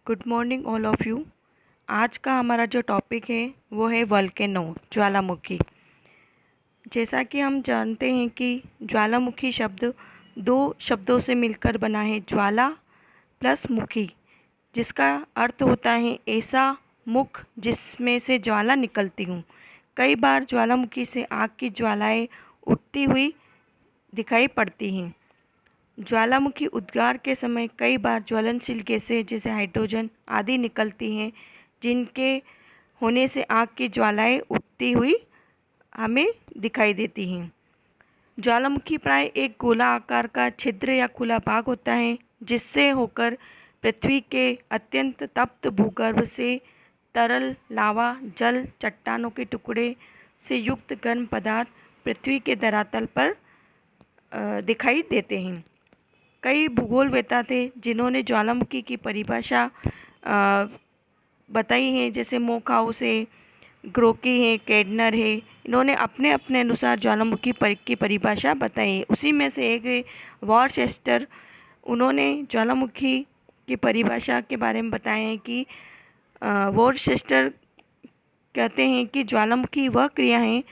Good morning all of you. आज का हमारा जो टॉपिक है वो है वोल्केनो, ज्वालामुखी। जैसा कि हम जानते हैं कि ज्वालामुखी शब्द दो शब्दों से मिलकर बना है, ज्वाला प्लस मुखी, जिसका अर्थ होता है ऐसा मुख जिसमें से ज्वाला निकलती हूँ। कई बार ज्वालामुखी से आग की ज्वालाएं उठती हुई दिखाई पड़ती हैं। ज्वालामुखी उद्गार के समय कई बार ज्वलनशील गैसें जैसे हाइड्रोजन आदि निकलती हैं, जिनके होने से आग की ज्वालाएं उठती हुई हमें दिखाई देती हैं। ज्वालामुखी प्राय एक गोला आकार का छिद्र या खुला भाग होता है, जिससे होकर पृथ्वी के अत्यंत तप्त भूगर्भ से तरल लावा, जल, चट्टानों के टुकड़े से युक्त गर्म पदार्थ पृथ्वी के धरातल पर दिखाई देते हैं। कई भूगोलवेत्ता थे जिन्होंने ज्वालामुखी की परिभाषा बताई है, जैसे मोकहाउस है, ग्रोकी है, केडनर है। इन्होंने अपने अपने अनुसार ज्वालामुखी की परिभाषा बताई है। उसी में से एक है वॉरचेस्टर। उन्होंने ज्वालामुखी की परिभाषा के बारे में बताया है कि वॉरचेस्टर कहते हैं कि ज्वालामुखी वह क्रिया है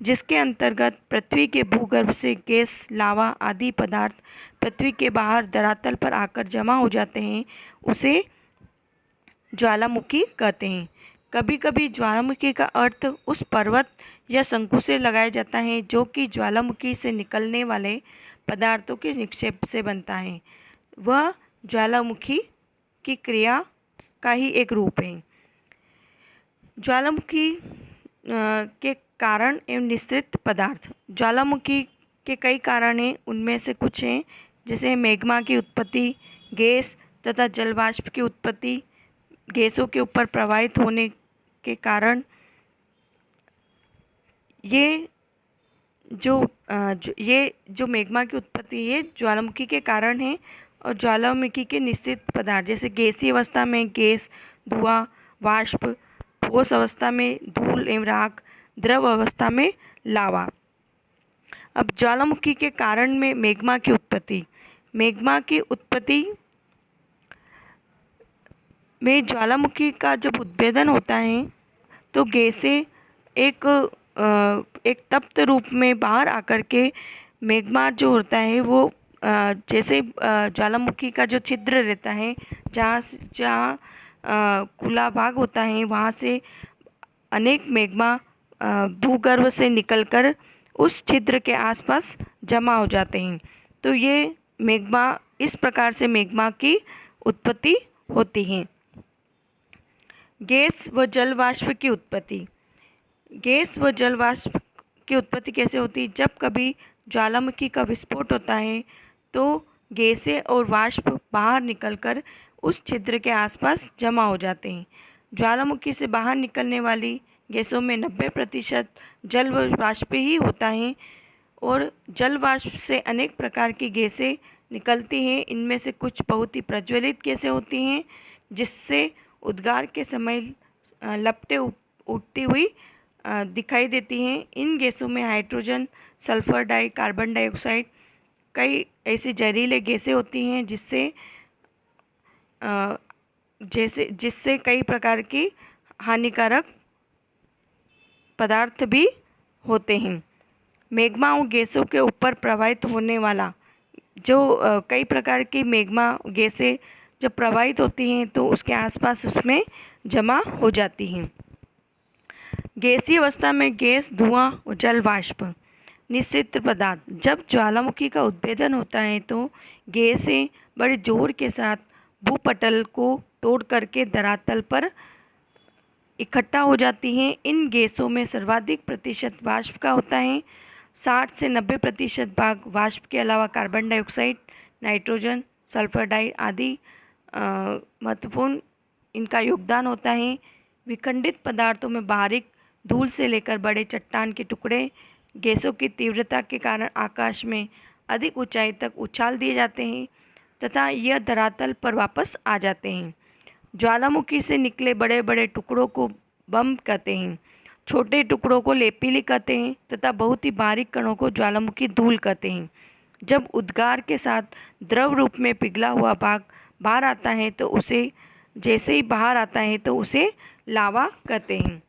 जिसके अंतर्गत पृथ्वी के भूगर्भ से गैस, लावा आदि पदार्थ पृथ्वी के बाहर धरातल पर आकर जमा हो जाते हैं, उसे ज्वालामुखी कहते हैं। कभी कभी ज्वालामुखी का अर्थ उस पर्वत या शंकु से लगाया जाता है जो कि ज्वालामुखी से निकलने वाले पदार्थों के निक्षेप से बनता है। वह ज्वालामुखी की क्रिया का ही एक रूप है। ज्वालामुखी के कारण एवं निश्चित पदार्थ। ज्वालामुखी के कई कारण हैं, उनमें से कुछ हैं जैसे मैग्मा की उत्पत्ति, गैस तथा जलवाष्प की उत्पत्ति, गैसों के ऊपर प्रवाहित होने के कारण। ये जो मैग्मा की उत्पत्ति ये ज्वालामुखी के कारण है। और ज्वालामुखी के निश्चित पदार्थ जैसे गैसीय अवस्था में गैस, धुआं, वाष्प, ठोस अवस्था में धूल एवं राख, द्रव अवस्था में लावा। अब ज्वालामुखी के कारण में मैग्मा की उत्पत्ति। मैग्मा की उत्पत्ति में ज्वालामुखी का जब उद्भेदन होता है तो गैसें एक तप्त रूप में बाहर आकर के मैग्मा जो होता है वो जैसे ज्वालामुखी का जो छिद्र रहता है, जहाँ खुला भाग होता है, वहाँ से अनेक मैग्मा भूगर्भ से निकलकर उस छिद्र के आसपास जमा हो जाते हैं। तो ये मैग्मा, इस प्रकार से मैग्मा की उत्पत्ति होती है। गैस व जल वाष्प की उत्पत्ति। गैस व जल वाष्प की उत्पत्ति कैसे होती है? जब कभी ज्वालामुखी का विस्फोट होता है तो गैसें और वाष्प बाहर निकलकर उस छिद्र के आसपास जमा हो जाते हैं। ज्वालामुखी से बाहर निकलने वाली गैसों में 90% जल व वाष्प ही होता है और जल वाष्प से अनेक प्रकार की गैसें निकलती हैं। इनमें से कुछ बहुत ही प्रज्वलित गैसें होती हैं जिससे उद्गार के समय लपटें उठती हुई दिखाई देती हैं। इन गैसों में हाइड्रोजन, सल्फर कार्बन डाइऑक्साइड, कई ऐसी जहरीले गैसें होती हैं जिससे कई प्रकार की हानिकारक पदार्थ भी होते हैं। मैग्मा और गैसों के ऊपर प्रवाहित होने वाला कई प्रकार की मैग्मा गैसें जब प्रवाहित होती हैं तो उसके आसपास उसमें जमा हो जाती हैं। गैसीय अवस्था में गैस, धुआं और जल वाष्प। निश्चित पदार्थ। जब ज्वालामुखी का उद्भेदन होता है तो गैसें बड़े जोर के साथ भूपटल को तोड़ करके धरातल पर इकट्ठा हो जाती हैं। इन गैसों में सर्वाधिक प्रतिशत वाष्प का होता है। 60 से 90% भाग वाष्प के अलावा कार्बन डाइऑक्साइड, नाइट्रोजन, सल्फर आदि महत्वपूर्ण इनका योगदान होता है। विखंडित पदार्थों में बारीक धूल से लेकर बड़े चट्टान के टुकड़े गैसों की तीव्रता के कारण आकाश में अधिक ऊंचाई तक उछाल दिए जाते हैं तथा यह धरातल पर वापस आ जाते हैं। ज्वालामुखी से निकले बड़े बड़े टुकड़ों को बम कहते हैं, छोटे टुकड़ों को लेपिली कहते हैं तथा बहुत ही बारीक कणों को ज्वालामुखी धूल कहते हैं। जब उद्गार के साथ द्रव रूप में पिघला हुआ भाग बाहर आता है तो उसे जैसे ही बाहर आता है तो उसे लावा कहते हैं।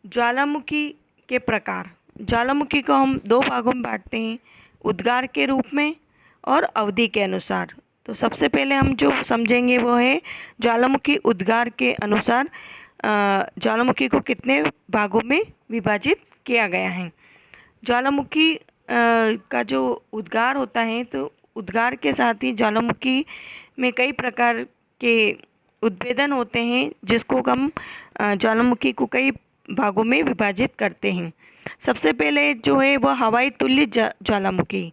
ज्वालामुखी के प्रकार। ज्वालामुखी को हम दो भागों में बांटते हैं, उद्गार के रूप में और अवधि के अनुसार। तो सबसे पहले हम जो समझेंगे वो है ज्वालामुखी उद्गार के अनुसार ज्वालामुखी को कितने भागों में विभाजित किया गया है। ज्वालामुखी का जो उद्गार होता है, तो उद्गार के साथ ही ज्वालामुखी में कई प्रकार के उद्भेदन होते हैं, जिसको हम ज्वालामुखी को कई भागों में विभाजित करते हैं। सबसे पहले जो है वह हवाई तुल्य ज्वालामुखी।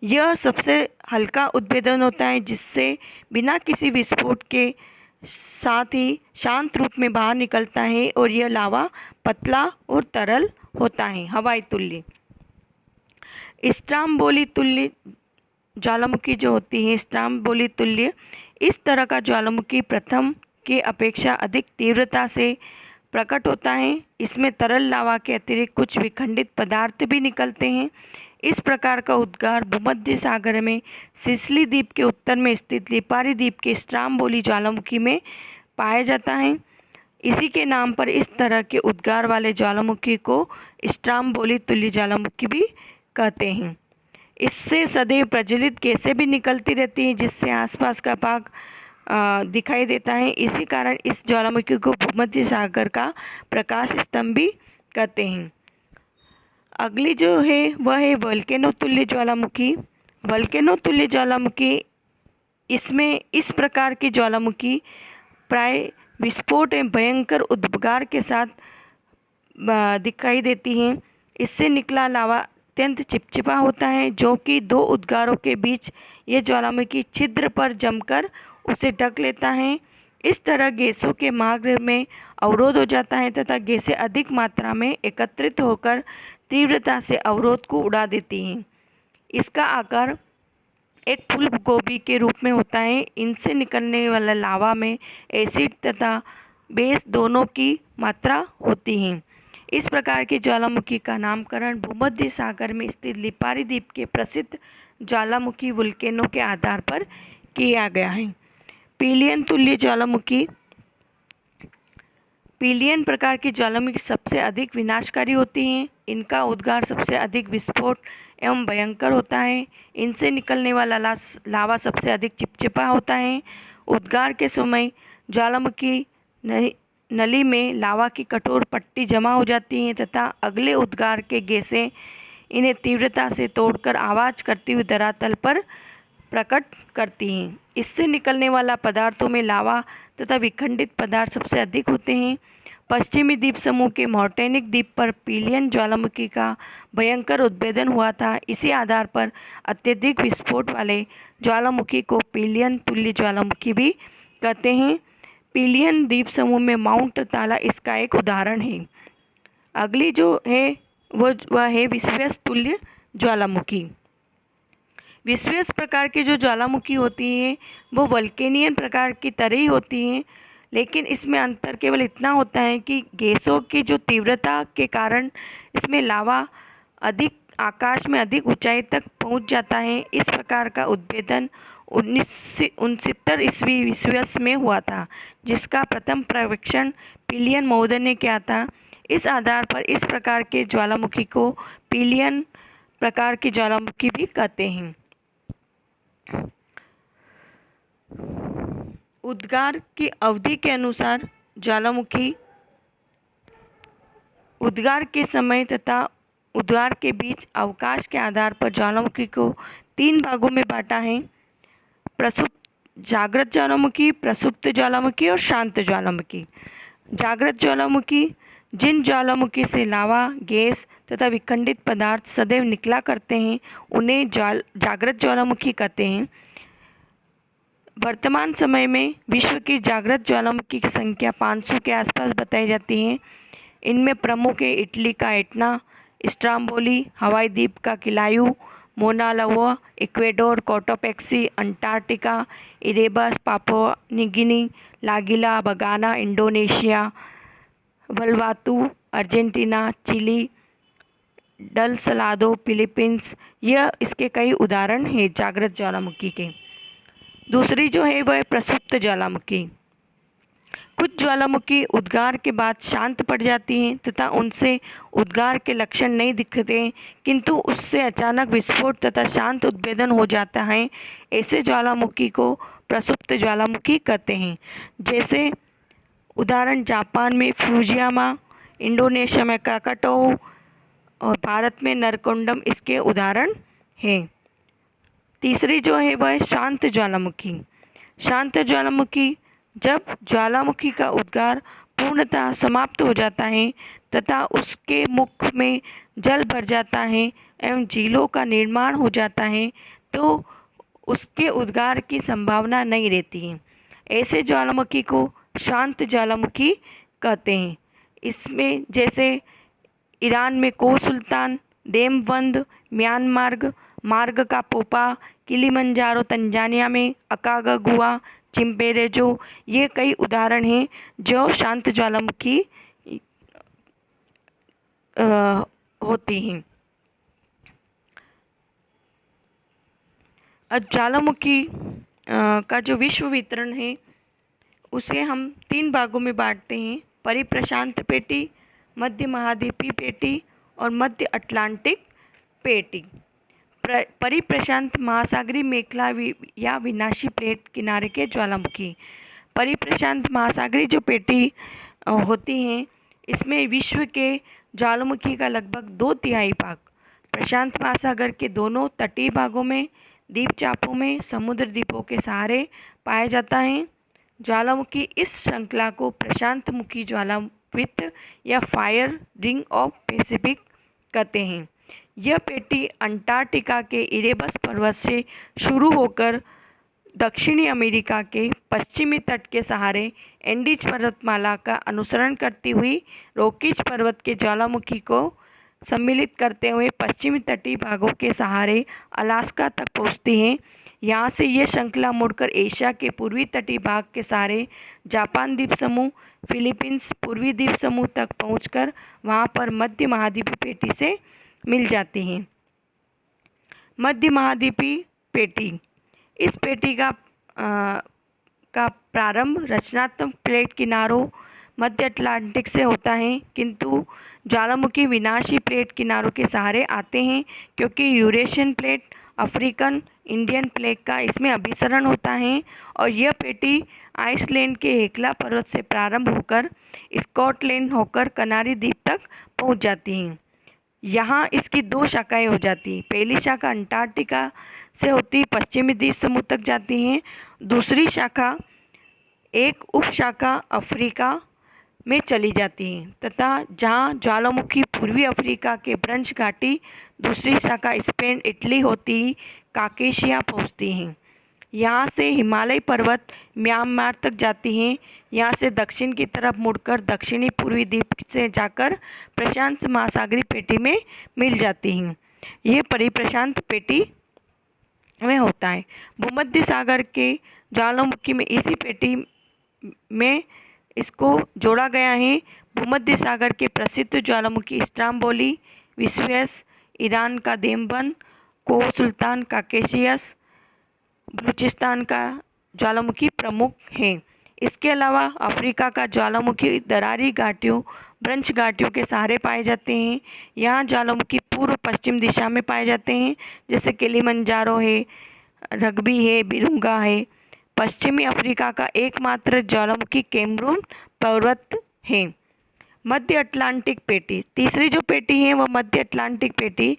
यह सबसे हल्का उद्भेदन होता है, जिससे बिना किसी विस्फोट के साथ ही शांत रूप में बाहर निकलता है, और यह लावा पतला और तरल होता है। हवाई तुल्य। स्ट्राम्बोली तुल्य ज्वालामुखी जो होती है, स्ट्राम्बोली तुल्य, इस तरह का ज्वालामुखी प्रथम के अपेक्षा अधिक तीव्रता से प्रकट होता है। इसमें तरल लावा के अतिरिक्त कुछ विखंडित पदार्थ भी निकलते हैं। इस प्रकार का उद्गार भूमध्य सागर में सिसिली द्वीप के उत्तर में स्थित लिपारी द्वीप के स्ट्राम्बोली ज्वालामुखी में पाया जाता है। इसी के नाम पर इस तरह के उद्गार वाले ज्वालामुखी को स्ट्राम्बोली तुल्य ज्वालामुखी भी कहते हैं। इससे सदैव प्रज्वलित गैसें भी निकलती रहती हैं, जिससे आसपास का भाग दिखाई देता है। इसी कारण इस ज्वालामुखी को भूमध्य सागर का प्रकाश स्तंभ भी कहते हैं। अगली जो है वह है वोल्केनो तुल्य ज्वालामुखी। वोल्केनो तुल्य ज्वालामुखी, इसमें इस प्रकार की ज्वालामुखी प्राय विस्फोट एवं भयंकर उद्गार के साथ दिखाई देती हैं। इससे निकला लावा अत्यंत चिपचिपा होता है, जो कि दो उद्गारों के बीच यह ज्वालामुखी छिद्र पर जमकर उसे ढक लेता है। इस तरह गैसों के मार्ग में अवरोध हो जाता है तथा गैसें अधिक मात्रा में एकत्रित होकर तीव्रता से अवरोध को उड़ा देती हैं। इसका आकार एक फूल गोभी के रूप में होता है। इनसे निकलने वाला लावा में एसिड तथा बेस दोनों की मात्रा होती है। इस प्रकार के ज्वालामुखी का नामकरण भूमध्य सागर में स्थित लिपारी द्वीप के प्रसिद्ध ज्वालामुखी वोल्केनो के आधार पर किया गया है। पिलियन तुल्य ज्वालामुखी। पिलियन प्रकार की ज्वालामुखी सबसे अधिक विनाशकारी होती हैं। इनका उद्गार सबसे अधिक विस्फोट एवं भयंकर होता है। इनसे निकलने वाला लावा सबसे अधिक चिपचिपा होता है। उद्गार के समय ज्वालामुखी नली में लावा की कठोर पट्टी जमा हो जाती है तथा अगले उद्गार के गैसें इन्हें तीव्रता से तोड़कर आवाज़ करती हुई धरातल पर प्रकट करती हैं। इससे निकलने वाला पदार्थों में लावा तथा विखंडित पदार्थ सबसे अधिक होते हैं। पश्चिमी द्वीप समूह के मॉर्टेनिक द्वीप पर पिलियन ज्वालामुखी का भयंकर उद्भेदन हुआ था। इसी आधार पर अत्यधिक विस्फोट वाले ज्वालामुखी को पिलियन तुल्य ज्वालामुखी भी कहते हैं। पिलियन द्वीप समूह में माउंट ताला इसका एक उदाहरण है। अगली जो है वह है विस्फेस तुल्य ज्वालामुखी। विस्फेस प्रकार की जो ज्वालामुखी होती है वो वल्केनियन प्रकार की तरह ही होती हैं, लेकिन इसमें अंतर केवल इतना होता है कि गैसों की जो तीव्रता के कारण इसमें लावा अधिक आकाश में अधिक ऊंचाई तक पहुंच जाता है। इस प्रकार का उद्भेदन 1969 ईस्वी विस्फेस में हुआ था, जिसका प्रथम पर्यवेक्षण पिलियन महोदय ने किया था। इस आधार पर इस प्रकार के ज्वालामुखी को पिलियन प्रकार की ज्वालामुखी भी कहते हैं। उद्गार की अवधि के अनुसार ज्वालामुखी उद्गार के समय तथा उद्गार के बीच अवकाश के आधार पर ज्वालामुखी को 3 भागों में बांटा है: प्रसुप्त जागृत ज्वालामुखी, प्रसुप्त ज्वालामुखी और शांत ज्वालामुखी। जागृत ज्वालामुखी, जिन ज्वालामुखी से लावा, गैस तथा विखंडित पदार्थ सदैव निकला करते हैं, उन्हें जागृत ज्वालामुखी कहते हैं। वर्तमान समय में विश्व की जागृत ज्वालामुखी की संख्या 500 के आसपास बताई जाती है। इनमें प्रमुख है इटली का एटना, स्ट्राम्बोली, हवाई द्वीप का किलायू, मोना लोआ, Ecuador, Cotopaxi, Antarctica, Erebus, Papua new लागिला, बगाना, इंडोनेशिया, वल्वातू, अर्जेंटीना, चिली, डल सलादो, फिलीपींस। यह इसके कई उदाहरण हैं जागृत ज्वालामुखी के। दूसरी जो है वह प्रसुप्त ज्वालामुखी। कुछ ज्वालामुखी उद्गार के बाद शांत पड़ जाती हैं तथा उनसे उद्गार के लक्षण नहीं दिखते, किंतु उससे अचानक विस्फोट तथा शांत उद्भेदन हो जाता है। ऐसे ज्वालामुखी को प्रसुप्त ज्वालामुखी कहते हैं। जैसे उदाहरण जापान में फुजियामा, इंडोनेशिया में क्राकाटोव और भारत में नरकोंडम इसके उदाहरण हैं। तीसरी जो है वह शांत ज्वालामुखी। शांत ज्वालामुखी जब ज्वालामुखी का उद्गार पूर्णतः समाप्त हो जाता है तथा उसके मुख में जल भर जाता है एवं झीलों का निर्माण हो जाता है, तो उसके उद्गार की संभावना नहीं रहती है। ऐसे ज्वालामुखी को शांत ज्वालामुखी कहते हैं। इसमें जैसे ईरान में को सुल्तान, देमबंद, म्यांमार मार्ग का पोपा, किलिमंजारो तंजानिया में, अकागागुआ, चिम्पेरेजो, ये कई उदाहरण हैं जो शांत ज्वालामुखी होती हैं। अब ज्वालामुखी का जो विश्व वितरण है उसे हम 3 भागों में बांटते हैं: परिप्रशांत पेटी, मध्य महाद्वीपीय पेटी और मध्य अटलांटिक पेटी। परिप्रशांत महासागरीय मेखला या विनाशी प्लेट किनारे के ज्वालामुखी। परिप्रशांत महासागरीय जो पेटी होती हैं, इसमें विश्व के ज्वालामुखी का लगभग 2/3 भाग प्रशांत महासागर के दोनों तटीय भागों में, द्वीप टापुओं में, समुद्र द्वीपों के सहारे पाया जाता है। ज्वालामुखी इस श्रृंखला को प्रशांतमुखी ज्वालावृत्त या फायर रिंग ऑफ पैसिफिक कहते हैं। यह पेटी अंटार्कटिका के इरेबस पर्वत से शुरू होकर दक्षिणी अमेरिका के पश्चिमी तट के सहारे एंडीज पर्वतमाला का अनुसरण करती हुई रॉकीज पर्वत के ज्वालामुखी को सम्मिलित करते हुए पश्चिमी तटीय भागों के सहारे अलास्का तक पहुंचती है। यहाँ से यह श्रृंखला मुड़कर एशिया के पूर्वी तटीय भाग के सहारे जापान द्वीप समूह, फिलीपींस पूर्वी द्वीप समूह तक पहुंचकर वहाँ पर मध्य महाद्वीपीय पेटी से मिल जाती हैं। मध्य महाद्वीपीय पेटी, इस पेटी का प्रारंभ रचनात्मक प्लेट किनारों मध्य अटलांटिक से होता है, किंतु ज्वालामुखी विनाशी प्लेट किनारों के सहारे आते हैं क्योंकि Eurasian plate, African, Indian plate का इसमें अभिसरण होता है और यह पेटी आइसलैंड के हेक्ला पर्वत से प्रारंभ होकर स्कॉटलैंड होकर कनारी द्वीप तक पहुंच जाती हैं। यहाँ इसकी 2 शाखाएं हो जाती हैं। पहली शाखा अंटार्कटिका से होती पश्चिमी द्वीप समूह तक जाती हैं। दूसरी शाखा एक उपशाखा अफ्रीका में चली जाती हैं तथा जहाँ ज्वालामुखी पूर्वी अफ्रीका के ब्रंश घाटी, दूसरी शाखा स्पेन इटली होती काकेशिया पहुँचती हैं। यहाँ से हिमालय पर्वत म्यांमार तक जाती हैं। यहाँ से दक्षिण की तरफ मुड़कर दक्षिणी पूर्वी द्वीप से जाकर प्रशांत महासागरीय पेटी में मिल जाती हैं। ये परिप्रशांत पेटी में होता है। भूमध्य सागर के ज्वालामुखी में इसी पेटी में इसको जोड़ा गया है। भूमध्य सागर के प्रसिद्ध ज्वालामुखी स्ट्राम्बोली, विस्वेस, ईरान का देमबंद, को सुल्तान, काकेशियस, बलूचिस्तान का ज्वालामुखी प्रमुख हैं। इसके अलावा अफ्रीका का ज्वालामुखी दरारी घाटियों, ब्रंश घाटियों के सहारे पाए जाते हैं। यहाँ ज्वालामुखी पूर्व पश्चिम दिशा में पाए जाते हैं, जैसे किलिमंजारो है, रग्बी है, बिरुंगा है। पश्चिमी अफ्रीका का एकमात्र ज्वालामुखी कैमरून पर्वत है। मध्य अटलांटिक पेटी, तीसरी जो पेटी है वह मध्य अटलांटिक पेटी।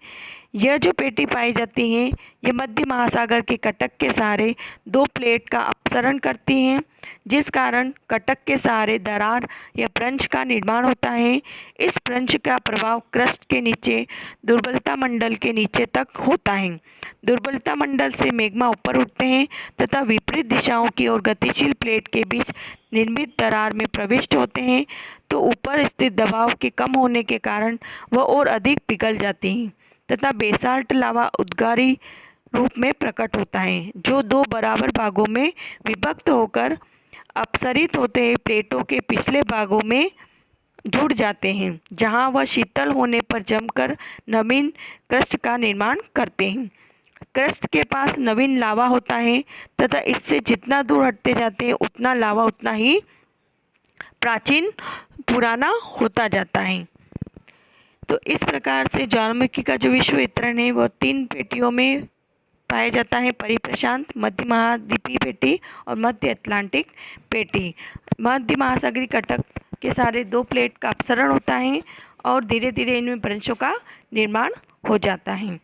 यह जो पेटी पाई जाती है ये मध्य महासागर के कटक के सहारे 2 प्लेट का अपसरण करती हैं, जिस कारण कटक के सहारे दरार या ब्रंश का निर्माण होता है। इस ब्रंश का प्रभाव क्रस्ट के नीचे दुर्बलता मंडल के नीचे तक होता है। दुर्बलता मंडल से मैग्मा ऊपर उठते हैं तथा विपरीत दिशाओं की ओर गतिशील प्लेट के बीच निर्मित दरार में प्रविष्ट होते हैं, तो ऊपर स्थित दबाव के कम होने के कारण वह और अधिक पिघल जाती हैं तथा बेसाल्ट लावा उद्गारी रूप में प्रकट होता है, जो 2 बराबर भागों में विभक्त होकर अपसरित होते हैं प्लेटों के पिछले भागों में जुड़ जाते हैं, जहां वह शीतल होने पर जमकर नवीन क्रस्ट का निर्माण करते हैं। क्रस्ट के पास नवीन लावा होता है तथा इससे जितना दूर हटते जाते हैं उतना लावा उतना ही प्राचीन पुराना होता जाता है। तो इस प्रकार से ज्वालामुखी का जो विश्व वितरण है वह 3 पेटियों में पाया जाता है, परिप्रशांत, मध्य महाद्वीपीय पेटी और मध्य अटलांटिक पेटी। मध्य महासागरीय कटक के सारे 2 प्लेट का अपसरण होता है और धीरे धीरे इनमें ब्रंशों का निर्माण हो जाता है।